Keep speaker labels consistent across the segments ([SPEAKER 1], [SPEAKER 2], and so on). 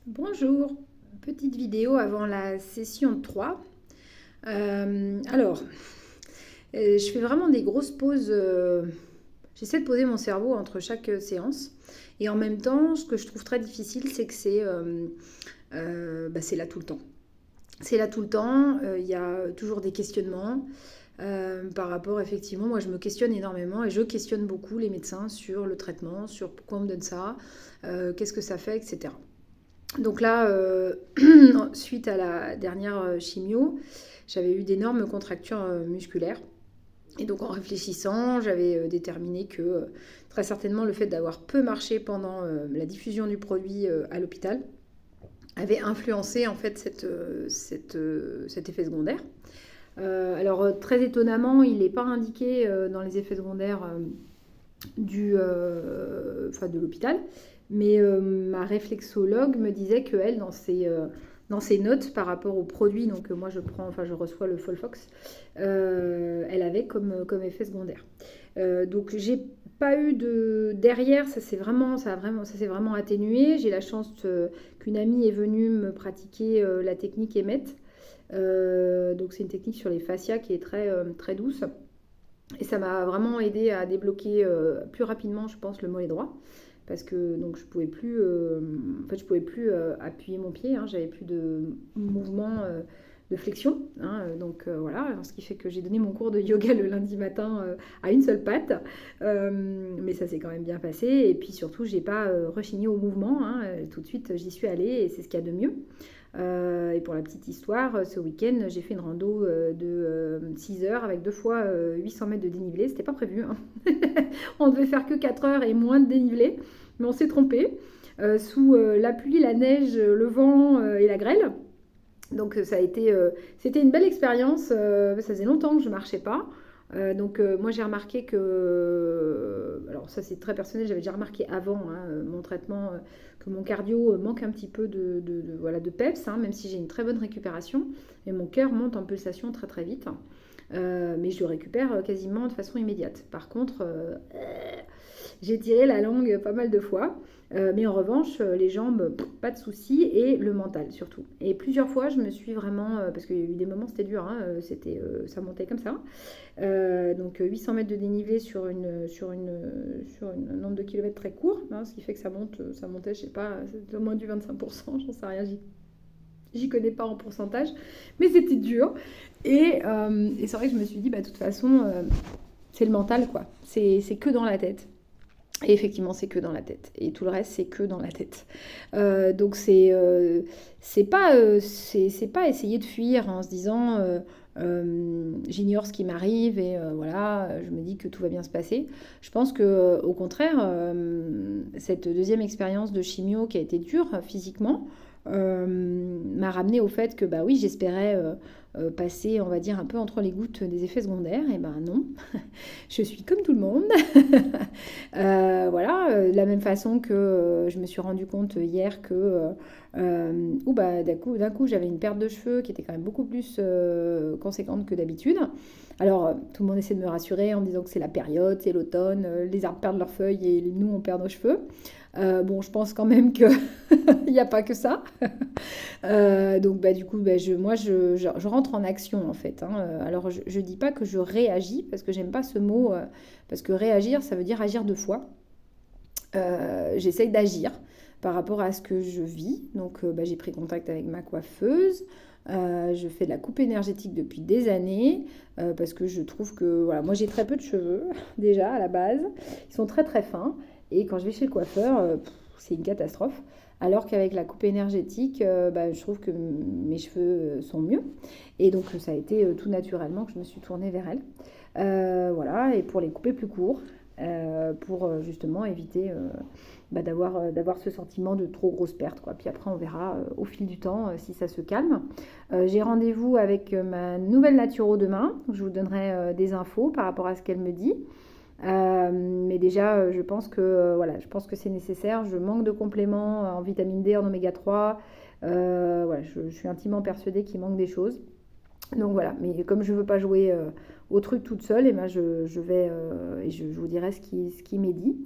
[SPEAKER 1] Bonjour, petite vidéo avant la session 3. Alors, je fais vraiment des grosses pauses. J'essaie de poser mon cerveau entre chaque séance. Et en même temps, ce que je trouve très difficile, c'est que c'est là tout le temps. C'est là tout le temps. Il y a toujours des questionnements par rapport, effectivement, moi je me questionne énormément et je questionne beaucoup les médecins sur le traitement, sur pourquoi on me donne ça, qu'est-ce que ça fait, etc. Donc là, suite à la dernière chimio, j'avais eu d'énormes contractures musculaires. Et donc en réfléchissant, j'avais déterminé que très certainement le fait d'avoir peu marché pendant la diffusion du produit à l'hôpital avait influencé en fait cet effet secondaire. Alors très étonnamment, il n'est pas indiqué dans les effets secondaires de l'hôpital. Mais ma réflexologue me disait qu'elle, dans ses notes par rapport au produit, donc moi je reçois le Folfox, elle avait comme effet secondaire. Donc j'ai pas eu de derrière, ça s'est vraiment atténué. J'ai la chance qu'une amie est venue me pratiquer la technique EMET. Donc c'est une technique sur les fascias qui est très douce. Et ça m'a vraiment aidé à débloquer plus rapidement, je pense, le mollet droit. Parce que donc je pouvais plus, je pouvais plus appuyer mon pied, hein, j'avais plus de mouvement de flexion, hein, voilà, alors, ce qui fait que j'ai donné mon cours de yoga le lundi matin à une seule patte, mais ça s'est quand même bien passé. Et puis surtout, j'ai pas rechigné au mouvement, hein, tout de suite j'y suis allée et c'est ce qu'il y a de mieux. Et pour la petite histoire, ce week-end, j'ai fait une rando de 6 heures avec 2 fois 800 mètres de dénivelé. C'était pas prévu, hein. On devait faire que 4 heures et moins de dénivelé, mais on s'est trompé. Sous la pluie, la neige, le vent et la grêle. Donc c'était une belle expérience. Ça faisait longtemps que je ne marchais pas. Moi j'ai remarqué alors ça c'est très personnel, j'avais déjà remarqué avant hein, mon traitement que mon cardio manque un petit peu voilà, de peps, hein, même si j'ai une très bonne récupération, et mon cœur monte en pulsation très très vite. Mais je le récupère quasiment de façon immédiate. Par contre, j'ai tiré la langue pas mal de fois. Mais en revanche, les jambes, pas de soucis, et le mental surtout. Et plusieurs fois, je me suis vraiment, parce qu'il y a eu des moments, c'était dur, hein, ça montait comme ça. 800 mètres de dénivelé sur un nombre de kilomètres très court, hein, ce qui fait que ça montait, je sais pas, au moins du 25%, j'en sais rien, j'y connais pas en pourcentage, mais c'était dur. Et c'est vrai que je me suis dit, bah, de toute façon, c'est le mental, quoi. C'est que dans la tête. Et effectivement, c'est que dans la tête. Et tout le reste, c'est que dans la tête. Donc, c'est pas essayer de fuir en se disant j'ignore ce qui m'arrive et voilà, je me dis que tout va bien se passer. Je pense que au contraire, cette deuxième expérience de chimio qui a été dure physiquement m'a ramené au fait que bah oui, j'espérais passer, on va dire, un peu entre les gouttes des effets secondaires. Et ben non, je suis comme tout le monde. Voilà, de la même façon que je me suis rendu compte hier que bah, d'un coup j'avais une perte de cheveux qui était quand même beaucoup plus conséquente que d'habitude. Alors tout le monde essaie de me rassurer en me disant que c'est la période, c'est l'automne, les arbres perdent leurs feuilles et nous on perd nos cheveux. Bon, je pense quand même qu'il n'y a pas que ça. Donc bah, du coup, bah, je rentre en action en fait, hein. Alors je dis pas que je réagis parce que j'aime pas ce mot, parce que réagir, ça veut dire agir deux fois. J'essaye d'agir par rapport à ce que je vis. Donc bah, j'ai pris contact avec ma coiffeuse. Je fais de la coupe énergétique depuis des années parce que je trouve que voilà, moi j'ai très peu de cheveux déjà à la base. Ils sont très très fins et quand je vais chez le coiffeur, c'est une catastrophe. Alors qu'avec la coupe énergétique, bah, je trouve que mes cheveux sont mieux. Et donc ça a été tout naturellement que je me suis tournée vers elle. Voilà, et pour les couper plus courts, pour justement éviter bah, d'avoir ce sentiment de trop grosse perte, quoi. Puis après, on verra au fil du temps si ça se calme. J'ai rendez-vous avec ma nouvelle naturo demain. Je vous donnerai des infos par rapport à ce qu'elle me dit. Mais déjà, je pense que c'est nécessaire. Je manque de compléments en vitamine D, en oméga 3. Voilà, je suis intimement persuadée qu'il manque des choses. Donc voilà, mais comme je ne veux pas jouer au truc toute seule, et ben je vais et je vous dirai ce qui m'est dit.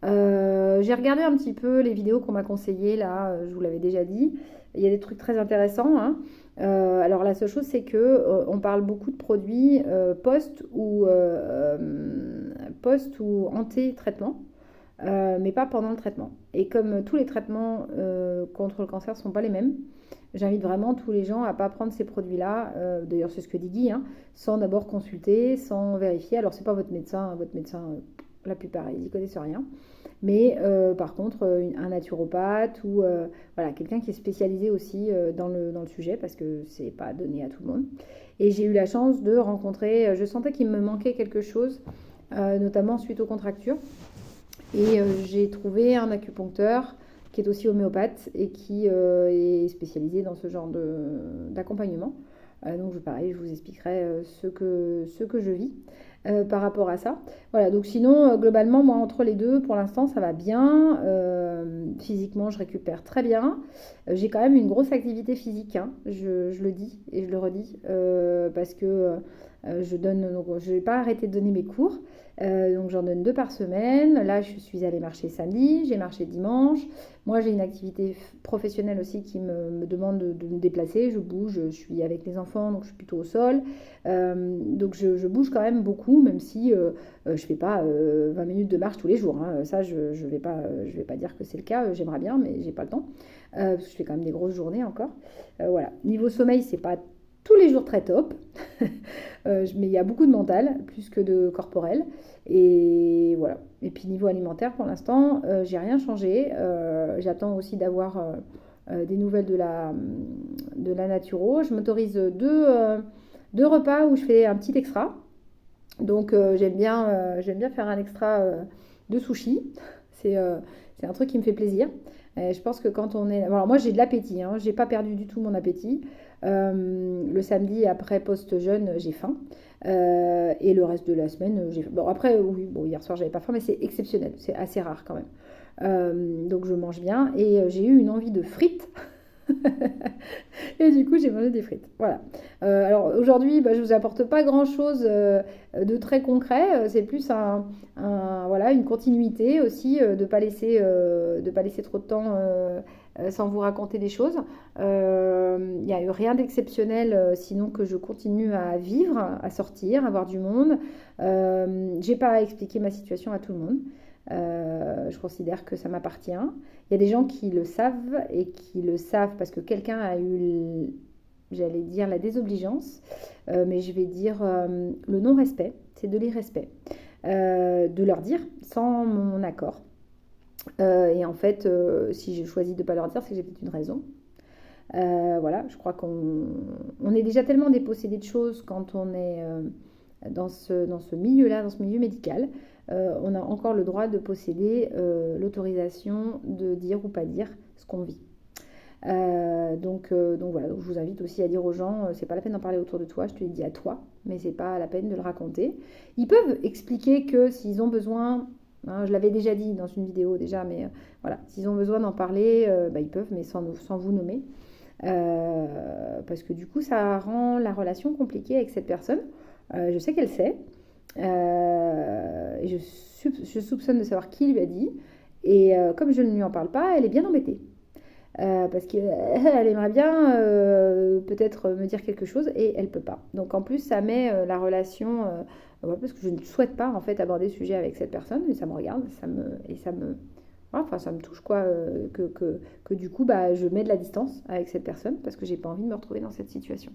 [SPEAKER 1] J'ai regardé un petit peu les vidéos qu'on m'a conseillées, là, je vous l'avais déjà dit. Il y a des trucs très intéressants, hein. Alors la seule chose, c'est que on parle beaucoup de produits post ou anté-traitement, mais pas pendant le traitement. Et comme tous les traitements contre le cancer ne sont pas les mêmes, j'invite vraiment tous les gens à ne pas prendre ces produits-là. D'ailleurs, c'est ce que dit Guy, hein, sans d'abord consulter, sans vérifier. Alors, c'est pas votre médecin, la plupart, ils n'y connaissent rien. Mais par contre, un naturopathe ou voilà, quelqu'un qui est spécialisé aussi dans le sujet, parce que c'est pas donné à tout le monde. Et j'ai eu la chance de rencontrer, je sentais qu'il me manquait quelque chose, notamment suite aux contractures. Et j'ai trouvé un acupuncteur qui est aussi homéopathe et qui est spécialisé dans ce genre d'accompagnement. Donc pareil, je vous expliquerai ce que je vis par rapport à ça. Voilà, donc sinon, globalement, moi, entre les deux, pour l'instant, ça va bien. Physiquement, je récupère très bien. J'ai quand même une grosse activité physique, hein, je le dis et je le redis, parce que je n'ai pas arrêté de donner mes cours. Donc j'en donne 2 par semaine. Là, je suis allée marcher samedi, j'ai marché dimanche. Moi, j'ai une activité professionnelle aussi qui me demande de me déplacer. Je bouge, je suis avec les enfants, donc je suis plutôt au sol. Donc je bouge quand même beaucoup, même si je ne fais pas 20 minutes de marche tous les jours, hein. Ça, je ne vais pas dire que c'est le cas. J'aimerais bien, mais j'ai pas le temps. Parce que je fais quand même des grosses journées encore. Voilà. Niveau sommeil, c'est pas tous les jours très top. Mais il y a beaucoup de mental, plus que de corporel. Et voilà. Et puis niveau alimentaire, pour l'instant, j'ai rien changé. J'attends aussi d'avoir des nouvelles de la naturo. Je m'autorise deux repas où je fais un petit extra. Donc j'aime bien faire un extra de sushi. C'est un truc qui me fait plaisir. Je pense que quand on est... Alors moi j'ai de l'appétit, hein. J'ai pas perdu du tout mon appétit. Le samedi après post-jeûne, j'ai faim. Et le reste de la semaine, j'ai faim. Bon après, oui, bon, hier soir j'avais pas faim, mais c'est exceptionnel. C'est assez rare quand même. Donc je mange bien. Et j'ai eu une envie de frites. Et du coup, j'ai mangé des frites. Voilà. Alors aujourd'hui, je ne vous apporte pas grand-chose de très concret. C'est plus voilà, une continuité aussi, de ne pas laisser trop de temps sans vous raconter des choses. Il n'y a eu rien d'exceptionnel, sinon que je continue à vivre, à sortir, à voir du monde. J'ai pas à expliquer ma situation à tout le monde. Je considère que ça m'appartient. Il y a des gens qui le savent et qui le savent parce que quelqu'un a eu, j'allais dire, la désobligeance, mais je vais dire le non-respect, c'est de l'irrespect, de leur dire sans mon accord. Et en fait, si je choisis de ne pas leur dire, c'est que j'ai peut-être une raison. Voilà, je crois qu'on est déjà tellement dépossédé de choses quand on est dans ce milieu-là, dans ce milieu médical. On a encore le droit de posséder l'autorisation de dire ou pas dire ce qu'on vit. Donc voilà, donc je vous invite aussi à dire aux gens, c'est pas la peine d'en parler autour de toi, je te l'ai dit à toi, mais c'est pas la peine de le raconter. Ils peuvent expliquer que s'ils ont besoin, hein, je l'avais déjà dit dans une vidéo déjà, mais voilà, s'ils ont besoin d'en parler, ils peuvent, mais sans vous nommer. Parce que du coup, ça rend la relation compliquée avec cette personne. Je sais qu'elle sait. Je soupçonne de savoir qui lui a dit. Et comme je ne lui en parle pas, elle est bien embêtée. Parce qu'elle aimerait bien peut-être me dire quelque chose et elle peut pas. Donc en plus, ça met la relation... voilà, parce que je ne souhaite pas en fait aborder le sujet avec cette personne. Et ça me regarde, voilà, enfin, ça me touche quoi, que du coup, je mets de la distance avec cette personne parce que j'ai pas envie de me retrouver dans cette situation.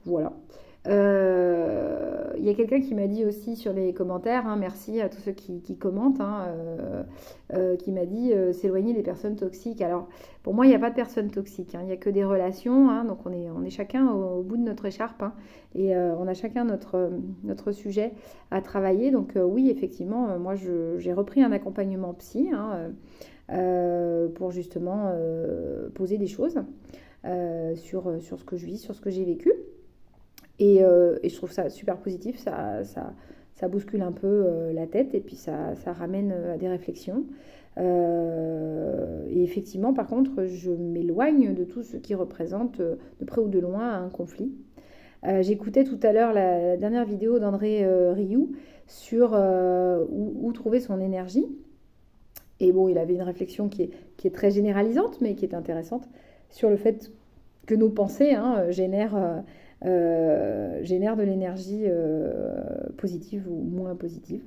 [SPEAKER 1] Voilà. Il y a quelqu'un qui m'a dit aussi sur les commentaires, hein, merci à tous ceux qui commentent, hein, qui m'a dit s'éloigner des personnes toxiques. Alors pour moi il n'y a pas de personnes toxiques, hein, il n'y a que des relations, hein, donc on est chacun au bout de notre écharpe, hein, et on a chacun notre sujet à travailler. Donc oui, effectivement, moi j'ai repris un accompagnement psy, hein, pour justement poser des choses sur ce que je vis, sur ce que j'ai vécu. Et je trouve ça super positif, ça bouscule un peu la tête et puis ça ramène à des réflexions. Et effectivement, par contre, je m'éloigne de tout ce qui représente de près ou de loin un conflit. J'écoutais tout à l'heure la dernière vidéo d'André Rieu sur où trouver son énergie. Et bon, il avait une réflexion qui est très généralisante, mais qui est intéressante sur le fait que nos pensées génèrent de l'énergie positive ou moins positive.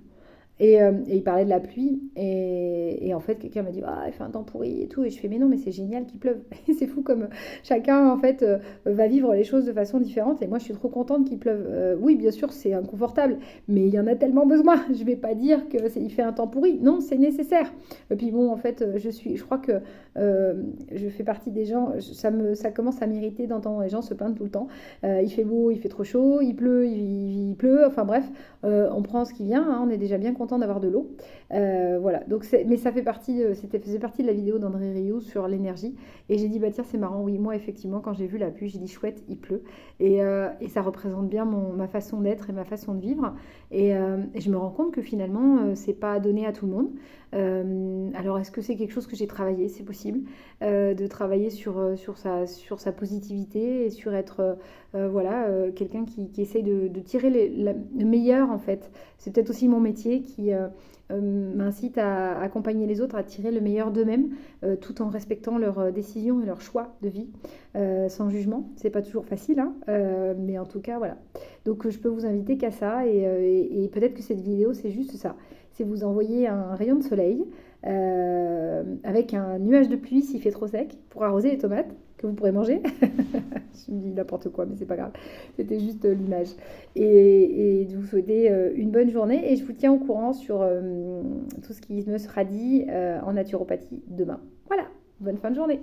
[SPEAKER 1] Et il parlait de la pluie. Et en fait, quelqu'un m'a dit, ah, il fait un temps pourri et tout. Et je fais, mais non, mais c'est génial qu'il pleuve. Et c'est fou comme chacun, en fait, va vivre les choses de façon différente. Et moi, je suis trop contente qu'il pleuve. Oui, bien sûr, c'est inconfortable, mais il y en a tellement besoin. Je vais pas dire qu'il fait un temps pourri. Non, c'est nécessaire. Et puis bon, en fait, je crois que je fais partie des gens, ça commence à m'irriter d'entendre les gens se plaindre tout le temps. Il fait beau, il fait trop chaud, il pleut, il pleut. Enfin bref, on prend ce qui vient, hein, on est déjà bien content d'avoir de l'eau. Voilà, donc mais ça faisait partie de la vidéo d'André Rieu sur l'énergie. Et j'ai dit, bah tiens, c'est marrant, oui, moi effectivement, quand j'ai vu la pluie, j'ai dit, chouette, il pleut. Et ça représente bien ma façon d'être et ma façon de vivre. Et je me rends compte que finalement, c'est pas donné à tout le monde. Alors, est-ce que c'est quelque chose que j'ai travaillé? C'est possible de travailler sur sa positivité et sur être voilà, quelqu'un qui essaye de tirer le meilleur en fait. C'est peut-être aussi mon métier qui m'incite à accompagner les autres à tirer le meilleur d'eux-mêmes tout en respectant leurs décisions et leurs choix de vie sans jugement. C'est pas toujours facile, hein, mais en tout cas, voilà. Donc, je peux vous inviter qu'à ça et peut-être que cette vidéo, c'est juste ça. C'est vous envoyer un rayon de soleil avec un nuage de pluie s'il fait trop sec pour arroser les tomates que vous pourrez manger. Je me dis n'importe quoi, mais c'est pas grave. C'était juste l'image. Et de vous souhaiter une bonne journée et je vous tiens au courant sur tout ce qui me sera dit en naturopathie demain. Voilà, bonne fin de journée.